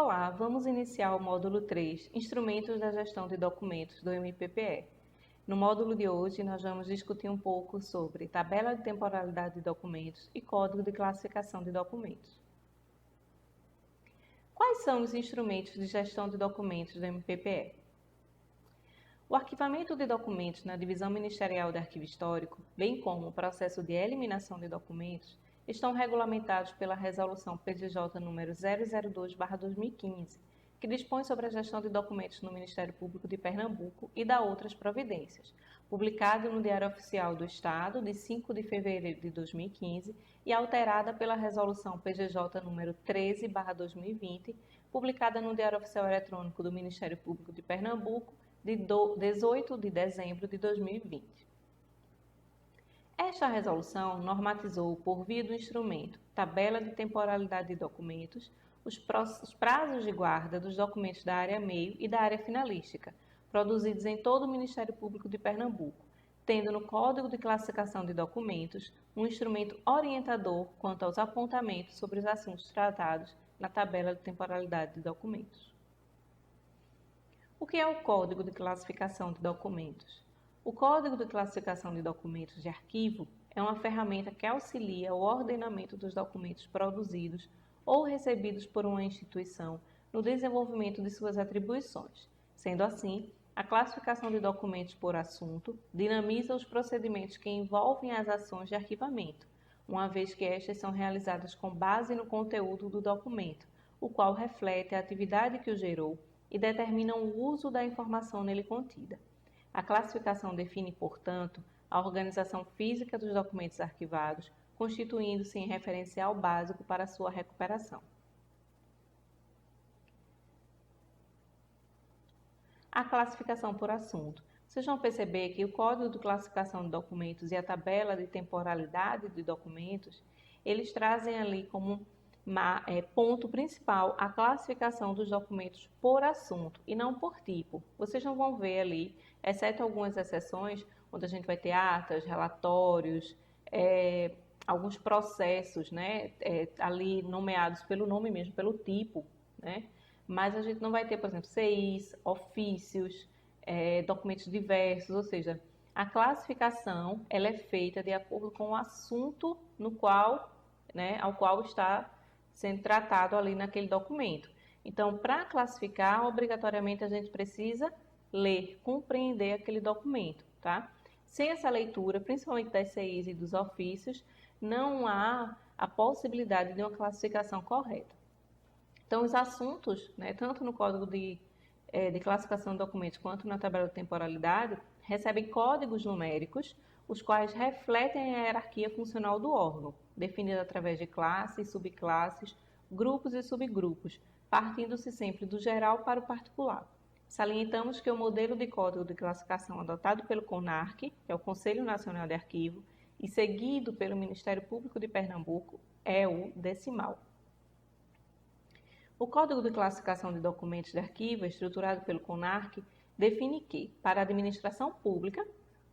Olá, vamos iniciar o módulo 3, Instrumentos da Gestão de Documentos do MPPE. No módulo de hoje, nós vamos discutir um pouco sobre tabela de temporalidade de documentos e código de classificação de documentos. Quais são os instrumentos de gestão de documentos do MPPE? O arquivamento de documentos na Divisão Ministerial de Arquivo Histórico, bem como o processo de eliminação de documentos, estão regulamentados pela Resolução PGJ nº 002/2015, que dispõe sobre a gestão de documentos no Ministério Público de Pernambuco e dá outras providências, publicado no Diário Oficial do Estado de 5 de fevereiro de 2015 e alterada pela Resolução PGJ nº 13/2020, publicada no Diário Oficial Eletrônico do Ministério Público de Pernambuco de 18 de dezembro de 2020. Esta resolução normatizou, por via do instrumento Tabela de Temporalidade de Documentos, os prazos de guarda dos documentos da área meio e da área finalística, produzidos em todo o Ministério Público de Pernambuco, tendo no Código de Classificação de Documentos um instrumento orientador quanto aos apontamentos sobre os assuntos tratados na Tabela de Temporalidade de Documentos. O que é o Código de Classificação de Documentos? O Código de Classificação de Documentos de Arquivo é uma ferramenta que auxilia o ordenamento dos documentos produzidos ou recebidos por uma instituição no desenvolvimento de suas atribuições. Sendo assim, a classificação de documentos por assunto dinamiza os procedimentos que envolvem as ações de arquivamento, uma vez que estas são realizadas com base no conteúdo do documento, o qual reflete a atividade que o gerou e determina o uso da informação nele contida. A classificação define, portanto, a organização física dos documentos arquivados, constituindo-se em referencial básico para sua recuperação. A classificação por assunto. Vocês vão perceber que o Código de Classificação de Documentos e a tabela de temporalidade de documentos, eles trazem ali como ponto principal a classificação dos documentos por assunto e não por tipo. Vocês não vão ver ali, exceto algumas exceções, onde a gente vai ter atas, relatórios, alguns processos, né, ali nomeados pelo nome mesmo, pelo tipo, né? Mas a gente não vai ter, por exemplo, CIs, ofícios, documentos diversos, ou seja, a classificação ela é feita de acordo com o assunto no qual, né, ao qual está sendo tratado ali naquele documento. Então, para classificar, obrigatoriamente a gente precisa ler, compreender aquele documento, tá? Sem essa leitura, principalmente das CIs e dos ofícios, não há a possibilidade de uma classificação correta. Então, os assuntos, né, tanto no Código de Classificação de Documentos quanto na tabela de temporalidade, recebem códigos numéricos, os quais refletem a hierarquia funcional do órgão, definida através de classes, subclasses, grupos e subgrupos, partindo-se sempre do geral para o particular. Salientamos que o modelo de código de classificação adotado pelo CONARC, que é o Conselho Nacional de Arquivo, e seguido pelo Ministério Público de Pernambuco, é o decimal. O Código de Classificação de Documentos de Arquivo, estruturado pelo CONARC, define que, para a administração pública,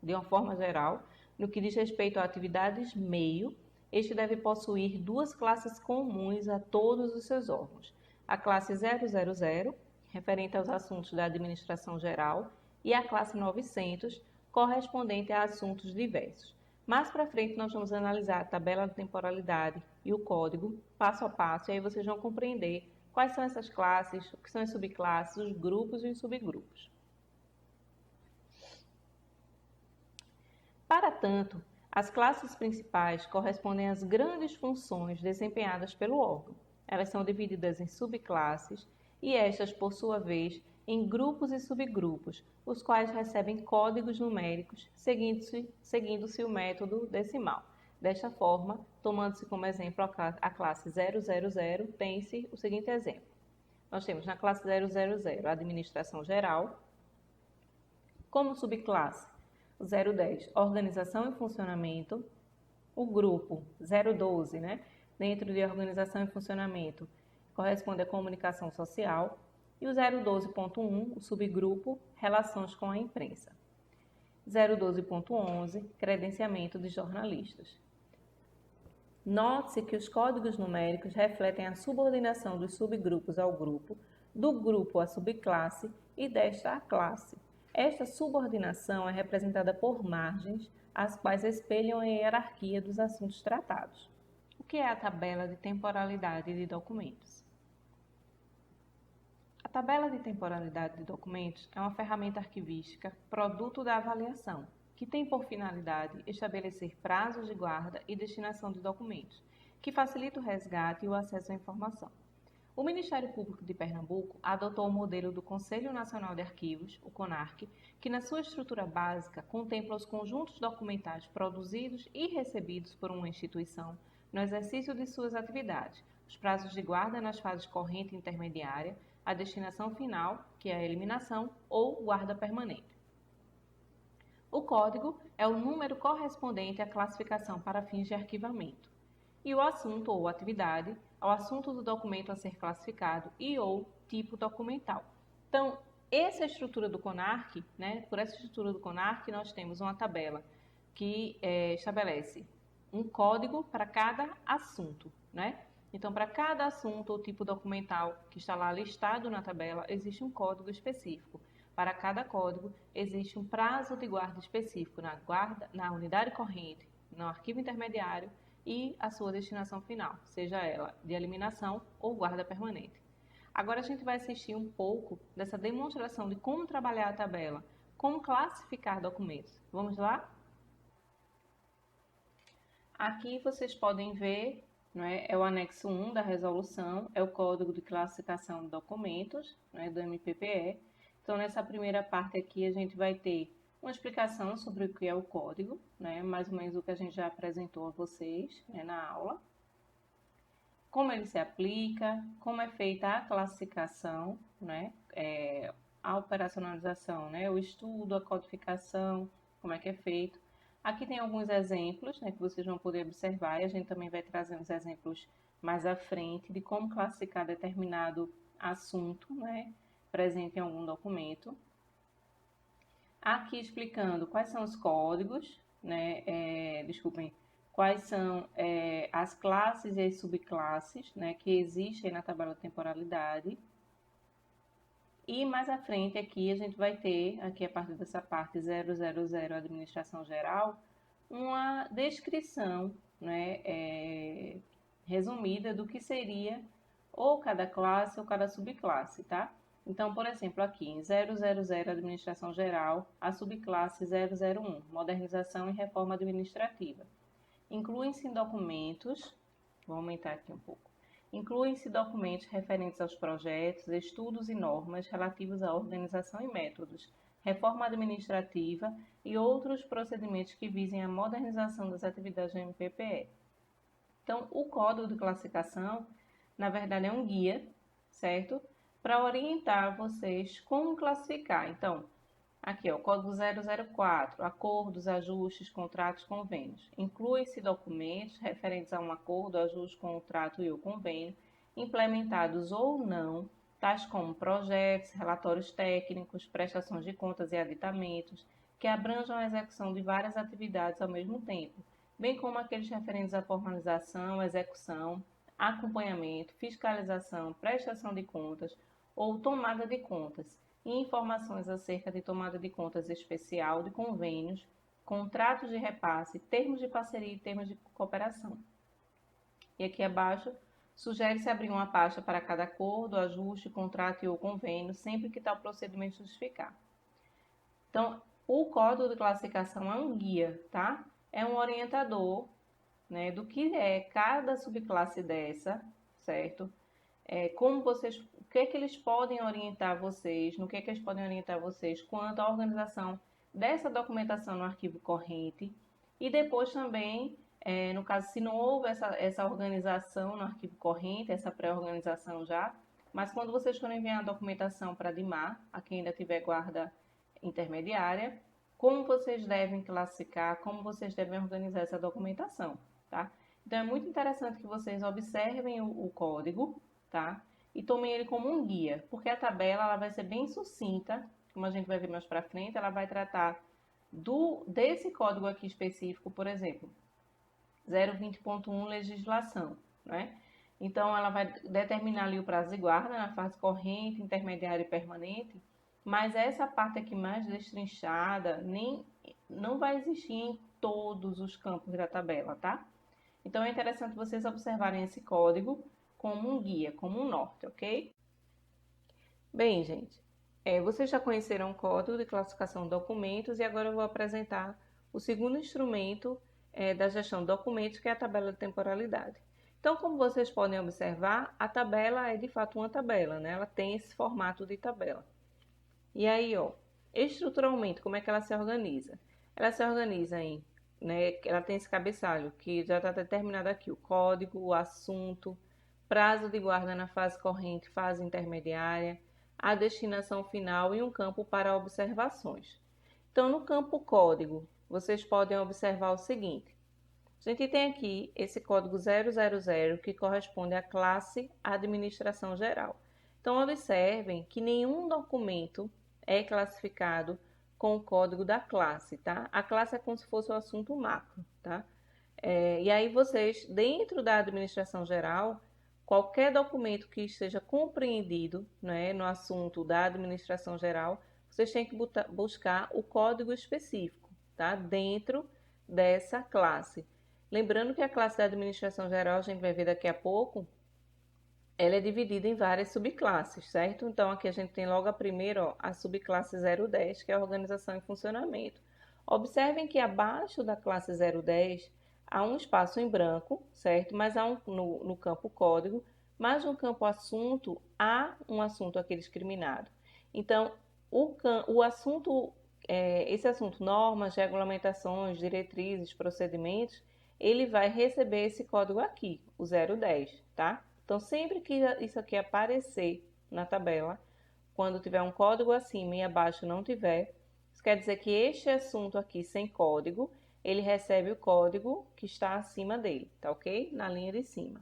de uma forma geral, no que diz respeito a atividades meio, este deve possuir duas classes comuns a todos os seus órgãos. A classe 000, referente aos assuntos da administração geral, e a classe 900, correspondente a assuntos diversos. Mais para frente nós vamos analisar a tabela de temporalidade e o código, passo a passo, e aí vocês vão compreender quais são essas classes, o que são as subclasses, os grupos e os subgrupos. Para tanto, as classes principais correspondem às grandes funções desempenhadas pelo órgão. Elas são divididas em subclasses e estas, por sua vez, em grupos e subgrupos, os quais recebem códigos numéricos seguindo-se o método decimal. Desta forma, tomando-se como exemplo a classe 000, tem-se o seguinte exemplo. Nós temos na classe 000 a administração geral, como subclasse o 010, organização e funcionamento, o grupo 012, né, dentro de organização e funcionamento, corresponde à comunicação social, e o 012.1, o subgrupo, relações com a imprensa. 012.11, credenciamento de jornalistas. Note-se que os códigos numéricos refletem a subordinação dos subgrupos ao grupo, do grupo à subclasse e desta à classe. Esta subordinação é representada por margens, as quais espelham a hierarquia dos assuntos tratados. O que é a tabela de temporalidade de documentos? A tabela de temporalidade de documentos é uma ferramenta arquivística, produto da avaliação, que tem por finalidade estabelecer prazos de guarda e destinação de documentos, que facilita o resgate e o acesso à informação. O Ministério Público de Pernambuco adotou o modelo do Conselho Nacional de Arquivos, o CONARC, que na sua estrutura básica contempla os conjuntos documentais produzidos e recebidos por uma instituição no exercício de suas atividades, os prazos de guarda nas fases corrente e intermediária, a destinação final, que é a eliminação, ou guarda permanente. O código é o número correspondente à classificação para fins de arquivamento. E o assunto ou atividade ao assunto do documento a ser classificado e ou tipo documental. Então, essa é a estrutura do CONARC, né? Por essa estrutura do CONARC, nós temos uma tabela que estabelece um código para cada assunto, né? Então, para cada assunto ou tipo documental que está lá listado na tabela, existe um código específico. Para cada código, existe um prazo de guarda específico na unidade corrente, no arquivo intermediário e a sua destinação final, seja ela de eliminação ou guarda permanente. Agora a gente vai assistir um pouco dessa demonstração de como trabalhar a tabela, como classificar documentos. Vamos lá? Aqui vocês podem ver, né, é o anexo 1 da resolução, é o código de classificação de documentos, né, do MPPE. Então, nessa primeira parte aqui, a gente vai ter uma explicação sobre o que é o código, né, mais ou menos o que a gente já apresentou a vocês, né, na aula. Como ele se aplica, como é feita a classificação, né, a operacionalização, né, o estudo, a codificação, como é que é feito. Aqui tem alguns exemplos, né, que vocês vão poder observar, e a gente também vai trazer uns exemplos mais à frente de como classificar determinado assunto, né, presente em algum documento. Aqui explicando quais são os códigos, né, quais são as classes e as subclasses, né, que existem na tabela de temporalidade. E mais à frente aqui a gente vai ter, aqui a partir dessa parte 000 Administração Geral, uma descrição, né, resumida do que seria ou cada classe ou cada subclasse, tá? Então, por exemplo, aqui em 000 Administração Geral, a subclasse 001, Modernização e Reforma Administrativa. Incluem-se documentos, vou aumentar aqui um pouco, incluem-se documentos referentes aos projetos, estudos e normas relativos à organização e métodos, reforma administrativa e outros procedimentos que visem a modernização das atividades do MPPE. Então, o código de classificação, na verdade, é um guia, certo? Para orientar vocês como classificar. Então, aqui, ó, o código 004, acordos, ajustes, contratos, convênios. Inclui-se documentos referentes a um acordo, ajuste, contrato e ou convênio, implementados ou não, tais como projetos, relatórios técnicos, prestações de contas e aditamentos, que abranjam a execução de várias atividades ao mesmo tempo, bem como aqueles referentes à formalização, execução, acompanhamento, fiscalização, prestação de contas ou tomada de contas, e informações acerca de tomada de contas especial, de convênios, contratos de repasse, termos de parceria e termos de cooperação. E aqui abaixo, sugere-se abrir uma pasta para cada acordo, ajuste, contrato e ou convênio, sempre que tal procedimento justificar. Então, o código de classificação é um guia, tá? É um orientador, né, do que é cada subclasse dessa, certo? Como vocês, o que é que eles podem orientar vocês, no que é que eles podem orientar vocês quanto à organização dessa documentação no arquivo corrente e depois também, no caso, se não houve essa organização no arquivo corrente, essa pré-organização já, mas quando vocês forem enviar a documentação para a DIMAR, a quem ainda tiver guarda intermediária, como vocês devem classificar, como vocês devem organizar essa documentação, tá? Então, é muito interessante que vocês observem o código, tá? E tomem ele como um guia, porque a tabela ela vai ser bem sucinta, como a gente vai ver mais para frente, ela vai tratar desse código aqui específico, por exemplo. 020.1 legislação, né? Então, ela vai determinar ali o prazo de guarda na fase corrente, intermediária e permanente, mas essa parte aqui mais destrinchada não vai existir em todos os campos da tabela, tá? Então, é interessante vocês observarem esse código como um guia, como um norte, ok? Bem, gente, vocês já conheceram o Código de Classificação de Documentos e agora eu vou apresentar o segundo instrumento da gestão de documentos, que é a tabela de temporalidade. Então, como vocês podem observar, a tabela é de fato uma tabela, né? Ela tem esse formato de tabela. E aí, ó, estruturalmente, como é que ela se organiza? Ela se organiza ela tem esse cabeçalho que já está determinado aqui, o código, o assunto, prazo de guarda na fase corrente, fase intermediária, a destinação final e um campo para observações. Então, no campo código, vocês podem observar o seguinte. A gente tem aqui esse código 000, que corresponde à classe Administração Geral. Então, observem que nenhum documento é classificado com o código da classe, tá? A classe é como se fosse o assunto macro, tá? E aí vocês, dentro da Administração Geral, qualquer documento que esteja compreendido, né, no assunto da Administração Geral, vocês têm que buscar o código específico, tá? Dentro dessa classe. Lembrando que a classe da Administração Geral, a gente vai ver daqui a pouco, ela é dividida em várias subclasses, certo? Então, aqui a gente tem logo a primeira, ó, a subclasse 010, que é a organização e funcionamento. Observem que abaixo da classe 010 há um espaço em branco, certo? Mas há no campo código, mas no campo assunto, há um assunto aqui discriminado. Então, o assunto, esse assunto, normas, regulamentações, diretrizes, procedimentos, ele vai receber esse código aqui, o 010, tá? Então, sempre que isso aqui aparecer na tabela, quando tiver um código acima e abaixo não tiver, isso quer dizer que este assunto aqui sem código, ele recebe o código que está acima dele, tá ok? Na linha de cima.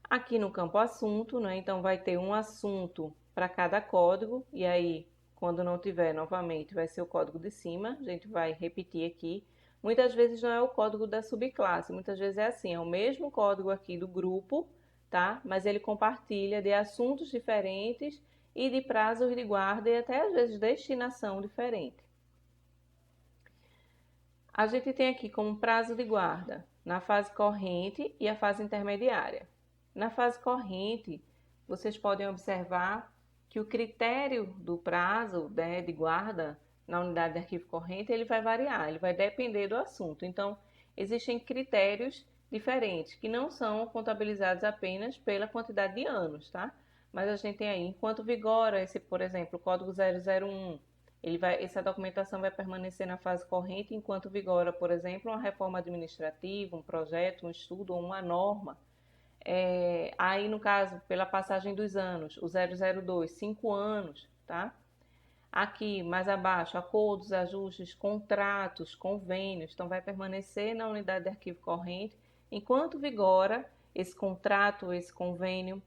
Aqui no campo assunto, né? Então, vai ter um assunto para cada código, e aí, quando não tiver novamente, vai ser o código de cima, a gente vai repetir aqui. Muitas vezes não é o código da subclasse, muitas vezes é assim, é o mesmo código aqui do grupo, tá? Mas ele compartilha de assuntos diferentes e de prazos de guarda e até às vezes destinação diferente. A gente tem aqui como prazo de guarda na fase corrente e a fase intermediária. Na fase corrente, vocês podem observar que o critério do prazo, né, de guarda na unidade de arquivo corrente, ele vai variar, ele vai depender do assunto. Então, existem critérios diferentes, que não são contabilizados apenas pela quantidade de anos, tá? Mas a gente tem aí, enquanto vigora esse, por exemplo, o código 001, essa documentação vai permanecer na fase corrente enquanto vigora, por exemplo, uma reforma administrativa, um projeto, um estudo ou uma norma. Aí, no caso, pela passagem dos anos, o 002, 5 anos, tá? Aqui, mais abaixo, acordos, ajustes, contratos, convênios. Então, vai permanecer na unidade de arquivo corrente enquanto vigora esse contrato, esse convênio.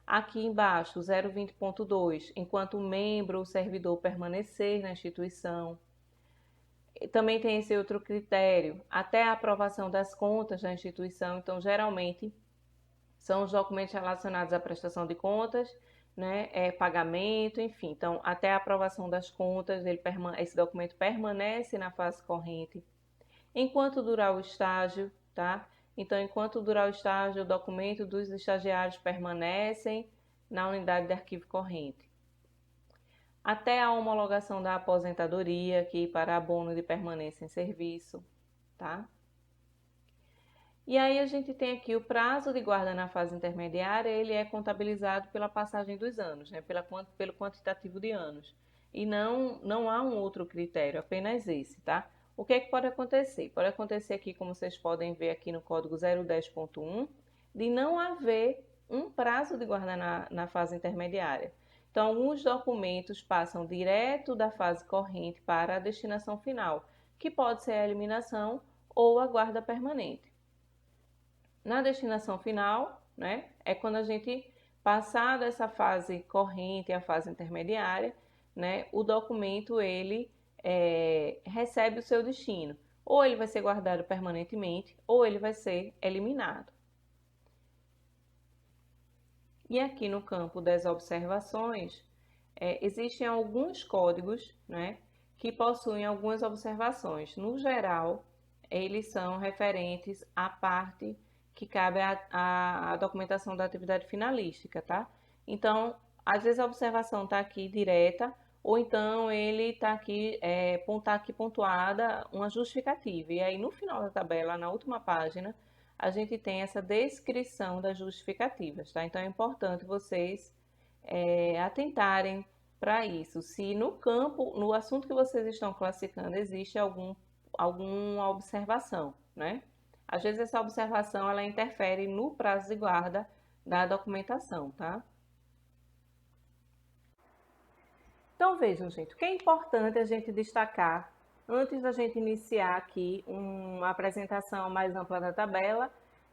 Aqui embaixo, o 020.2, enquanto o membro ou servidor permanecer na instituição. Também tem esse outro critério, até a aprovação das contas da instituição. Então, geralmente, são os documentos relacionados à prestação de contas, né, pagamento, enfim. Então, até a aprovação das contas, esse documento permanece na fase corrente. Enquanto durar o estágio, tá? Então, enquanto durar o estágio, o documento dos estagiários permanecem na unidade de arquivo corrente. Até a homologação da aposentadoria, aqui para abono de permanência em serviço, tá? E aí a gente tem aqui o prazo de guarda na fase intermediária, ele é contabilizado pela passagem dos anos, né? Pelo quantitativo de anos. E não há um outro critério, apenas esse, tá? O que é que pode acontecer? Pode acontecer aqui, como vocês podem ver aqui no código 010.1, de não haver um prazo de guarda na fase intermediária. Então, alguns documentos passam direto da fase corrente para a destinação final, que pode ser a eliminação ou a guarda permanente. Na destinação final, né, é quando a gente passar dessa fase corrente à fase intermediária, né, o documento ele recebe o seu destino. ou ele vai ser guardado permanentemente, ou ele vai ser eliminado. E aqui no campo das observações, existem alguns códigos, né, que possuem algumas observações. No geral, eles são referentes à parte que cabe à documentação da atividade finalística, tá? Então, às vezes a observação está aqui direta, ou então ele está aqui, tá aqui pontuada uma justificativa. E aí, no final da tabela, na última página, a gente tem essa descrição das justificativas, tá? Então, é importante vocês atentarem para isso. Se no campo, no assunto que vocês estão classificando, existe alguma observação, né? Às vezes essa observação ela interfere no prazo de guarda da documentação, tá? Então vejam, gente, o que é importante a gente destacar antes da gente iniciar aqui uma apresentação mais ampla da tabela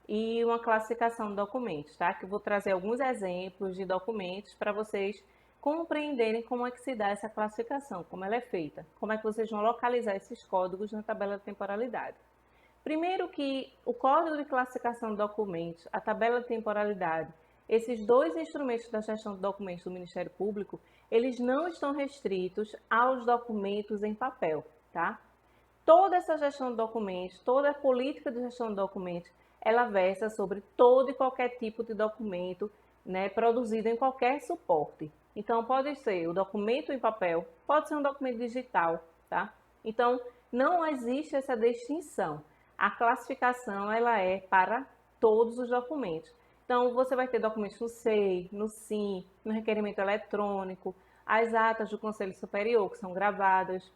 e uma classificação de documentos, tá? Que eu vou trazer alguns exemplos de documentos para vocês compreenderem como é que se dá essa classificação, como ela é feita, como é que vocês vão localizar esses códigos na tabela de temporalidade. Primeiro que o código de classificação de documentos, a tabela de temporalidade, esses dois instrumentos da gestão de documentos do Ministério Público, eles não estão restritos aos documentos em papel, tá? Toda essa gestão de documentos, toda a política de gestão de documentos, ela versa sobre todo e qualquer tipo de documento, né, produzido em qualquer suporte. Então, pode ser o documento em papel, pode ser um documento digital, tá? Então, não existe essa distinção. A classificação, ela é para todos os documentos. Então, você vai ter documentos no SEI, no SIM, no requerimento eletrônico, as atas do Conselho Superior, que são gravadas.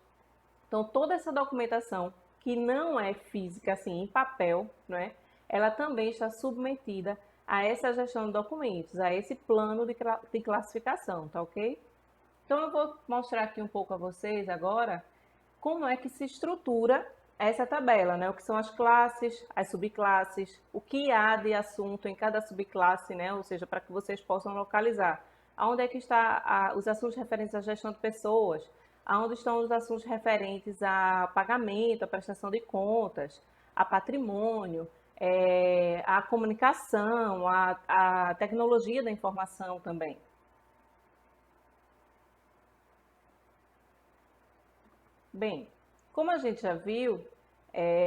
Então, toda essa documentação que não é física, assim, em papel, não é? Ela também está submetida a essa gestão de documentos, a esse plano de classificação, tá ok? Então, eu vou mostrar aqui um pouco a vocês agora como é que se estrutura essa tabela, né? O que são as classes, as subclasses, o que há de assunto em cada subclasse, né? Ou seja, para que vocês possam localizar aonde é que está os assuntos referentes à gestão de pessoas, aonde estão os assuntos referentes a pagamento, a prestação de contas, a patrimônio, a comunicação, a tecnologia da informação também. Bem, como a gente já viu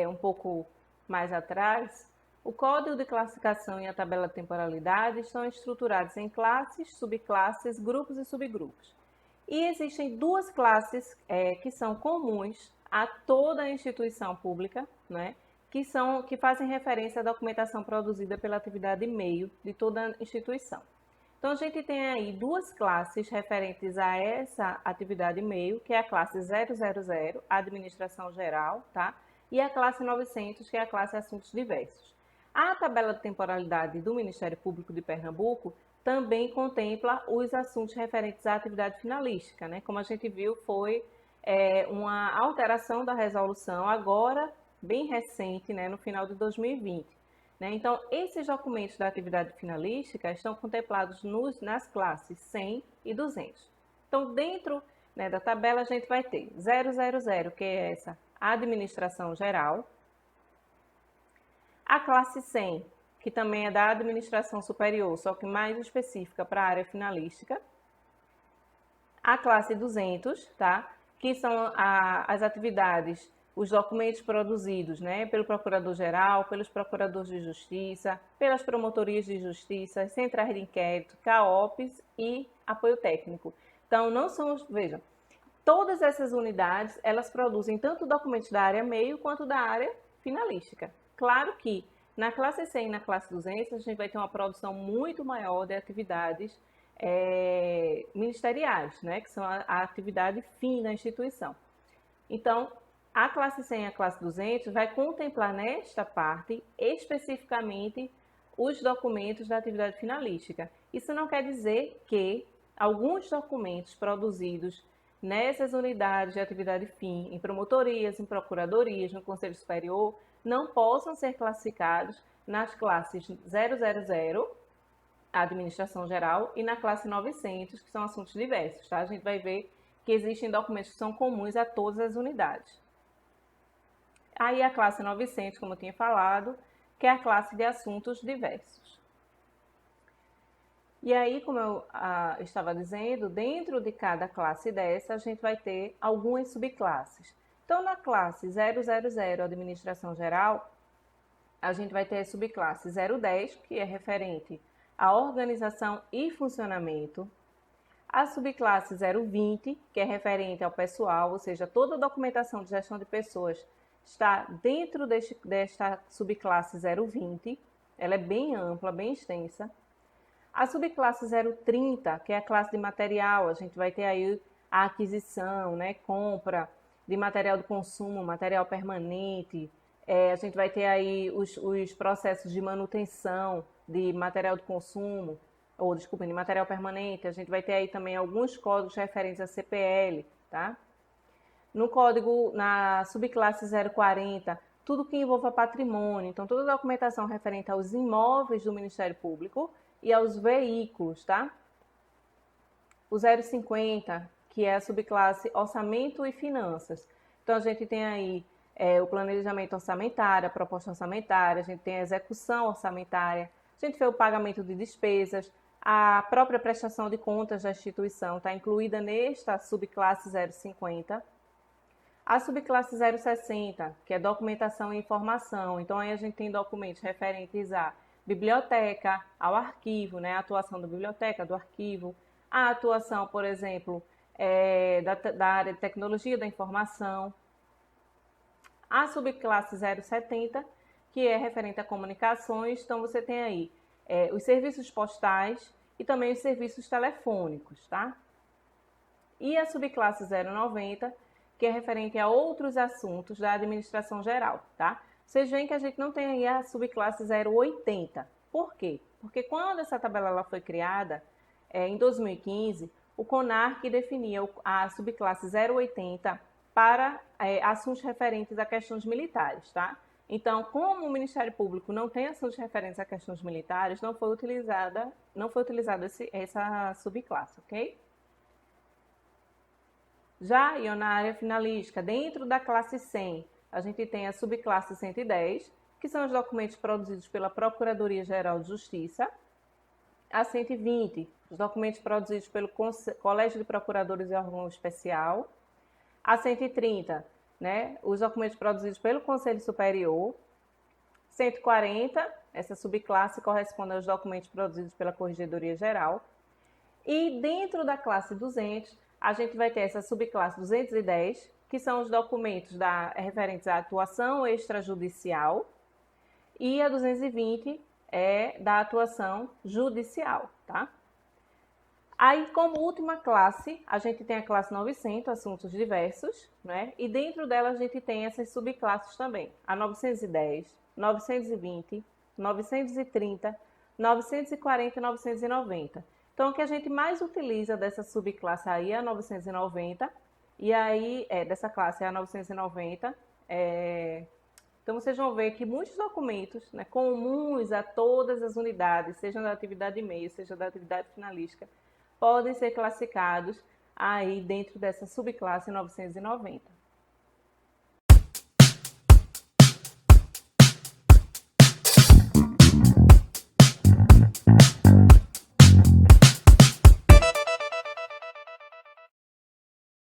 um pouco mais atrás, o código de classificação e a tabela de temporalidade estão estruturados em classes, subclasses, grupos e subgrupos. E existem duas classes que são comuns a toda a instituição pública, né, que fazem referência à documentação produzida pela atividade meio de toda a instituição. Então, a gente tem aí duas classes referentes a essa atividade meio, que é a classe 000, Administração Geral, tá? E a classe 900, que é a classe Assuntos Diversos. A tabela de temporalidade do Ministério Público de Pernambuco também contempla os assuntos referentes à atividade finalística, né? Como a gente viu, foi uma alteração da resolução agora, bem recente, né? No final de 2020. Né? Então, esses documentos da atividade finalística estão contemplados nas classes 100 e 200. Então, dentro, né, da tabela, a gente vai ter 000, que é essa administração geral, a classe 100, que também é da administração superior, só que mais específica para a área finalística, a classe 200, tá? Que são as atividades, os documentos produzidos, né, pelo Procurador-Geral, pelos Procuradores de Justiça, pelas Promotorias de Justiça, Centrais de Inquérito, CAOPs e Apoio Técnico. Então, não são, vejam, todas essas unidades, elas produzem tanto documentos da área meio quanto da área finalística. Claro que na classe 100 e na classe 200, a gente vai ter uma produção muito maior de atividades ministeriais, né, que são a atividade fim da instituição. Então, a classe 100 e a classe 200 vai contemplar nesta parte especificamente os documentos da atividade finalística. Isso não quer dizer que alguns documentos produzidos nessas unidades de atividade fim, em promotorias, em procuradorias, no Conselho Superior, não possam ser classificados nas classes 000, a administração geral, e na classe 900, que são assuntos diversos, tá? A gente vai ver que existem documentos que são comuns a todas as unidades. Aí a classe 900, como eu tinha falado, que é a classe de assuntos diversos. E aí, como eu estava dizendo, dentro de cada classe dessa, a gente vai ter algumas subclasses. Então, na classe 000, Administração Geral, a gente vai ter a subclasse 010, que é referente à organização e funcionamento. A subclasse 020, que é referente ao pessoal, ou seja, toda a documentação de gestão de pessoas está dentro desta subclasse 020. Ela é bem ampla, bem extensa. A subclasse 030, que é a classe de material, a gente vai ter aí a aquisição, né, compra de material de consumo, material permanente. A gente vai ter aí os processos de manutenção de material de consumo, ou desculpa, de material permanente. A gente vai ter aí também alguns códigos referentes a CPL, tá? No código, na subclasse 040, tudo que envolva patrimônio, então toda a documentação referente aos imóveis do Ministério Público e aos veículos, tá? O 050, que é a subclasse orçamento e finanças. Então a gente tem aí o planejamento orçamentário, a proposta orçamentária, a gente tem a execução orçamentária, a gente vê o pagamento de despesas, a própria prestação de contas da instituição está incluída nesta subclasse 050. A subclasse 060, que é documentação e informação. Então, aí a gente tem documentos referentes à biblioteca, ao arquivo, né? A atuação da biblioteca, do arquivo, a atuação, por exemplo, da área de tecnologia da informação. A subclasse 070, que é referente a comunicações. Então, você tem aí os serviços postais e também os serviços telefônicos, tá? E a subclasse 090, que é referente a outros assuntos da administração geral, tá? Vocês veem que a gente não tem aí a subclasse 080. Por quê? Porque quando essa tabela ela foi criada, em 2015, o CONARC definia a subclasse 080 para assuntos referentes a questões militares, tá? Então, como o Ministério Público não tem assuntos referentes a questões militares, não foi utilizada essa subclasse, ok? Já na área finalística, dentro da classe 100, a gente tem a subclasse 110, que são os documentos produzidos pela Procuradoria-Geral de Justiça. A 120, os documentos produzidos pelo Colégio de Procuradores e Órgão Especial. A 130, né, os documentos produzidos pelo Conselho Superior. 140, essa subclasse corresponde aos documentos produzidos pela Corregedoria Geral. E dentro da classe 200, a gente vai ter essa subclasse 210, que são os documentos referentes à atuação extrajudicial, e a 220 é da atuação judicial, tá? Aí, como última classe, a gente tem a classe 900, assuntos diversos, né? E dentro dela a gente tem essas subclasses também, a 910, 920, 930, 940 e 990. Então, o que a gente mais utiliza dessa subclasse aí é a 990, e aí, dessa classe é a 990. Então, vocês vão ver que muitos documentos, né, comuns a todas as unidades, seja da atividade meio, seja da atividade finalística, podem ser classificados aí dentro dessa subclasse 990.